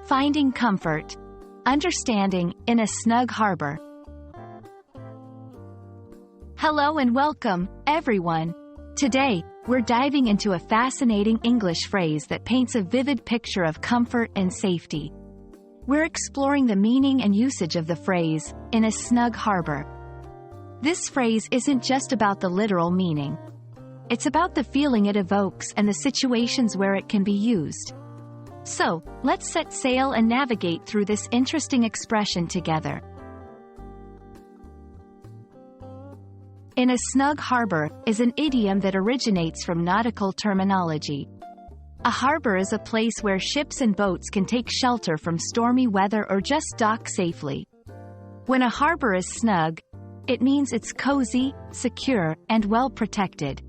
Finding comfort. Understanding in a snug harbor. Hello and welcome, everyone. Today, we're diving into a fascinating English phrase that paints a vivid picture of comfort and safety. We're exploring the meaning and usage of the phrase, in a snug harbor. This phrase isn't just about the literal meaning. It's about the feeling it evokes and the situations where it can be used. So, let's set sail and navigate through this interesting expression together. In a snug harbor is an idiom that originates from nautical terminology. A harbor is a place where ships and boats can take shelter from stormy weather or just dock safely. When a harbor is snug, it means it's cozy, secure, and well protected.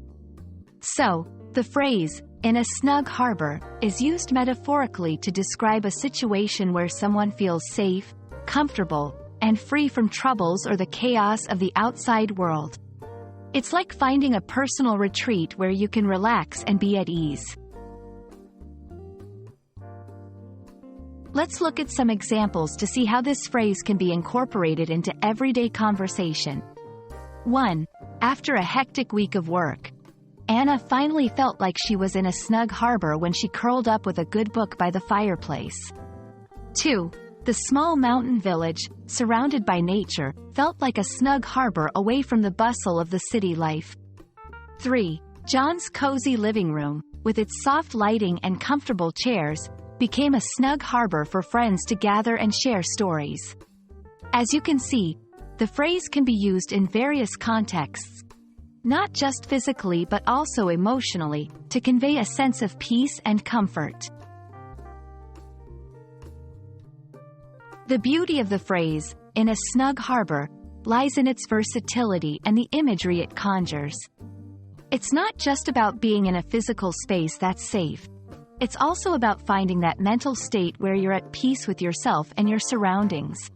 So, the phrase, in a snug harbor, is used metaphorically to describe a situation where someone feels safe, comfortable, and free from troubles or the chaos of the outside world. It's like finding a personal retreat where you can relax and be at ease. Let's look at some examples to see how this phrase can be incorporated into everyday conversation. 1. After a hectic week of work, Anna finally felt like she was in a snug harbor when she curled up with a good book by the fireplace. 2. The small mountain village, surrounded by nature, felt like a snug harbor away from the bustle of the city life. 3. John's cozy living room, with its soft lighting and comfortable chairs, became a snug harbor for friends to gather and share stories. As you can see, the phrase can be used in various contexts, not just physically but also emotionally, to convey a sense of peace and comfort. The beauty of the phrase, in a snug harbor, lies in its versatility and the imagery it conjures. It's not just about being in a physical space that's safe. It's also about finding that mental state where you're at peace with yourself and your surroundings.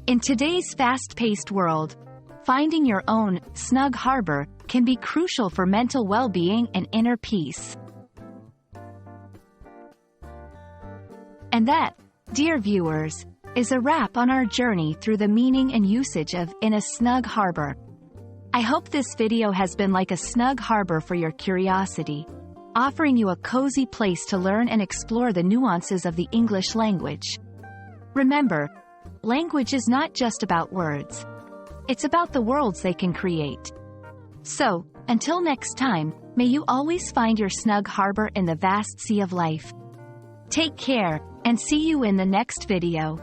In today's fast-paced world, finding your own snug harbor can be crucial for mental well-being and inner peace. And that, dear viewers, is a wrap on our journey through the meaning and usage of in a snug harbor. I hope this video has been like a snug harbor for your curiosity, offering you a cozy place to learn and explore the nuances of the English language. Remember, language is not just about words. It's about the worlds they can create. So, until next time, may you always find your snug harbor in the vast sea of life. Take care, and see you in the next video.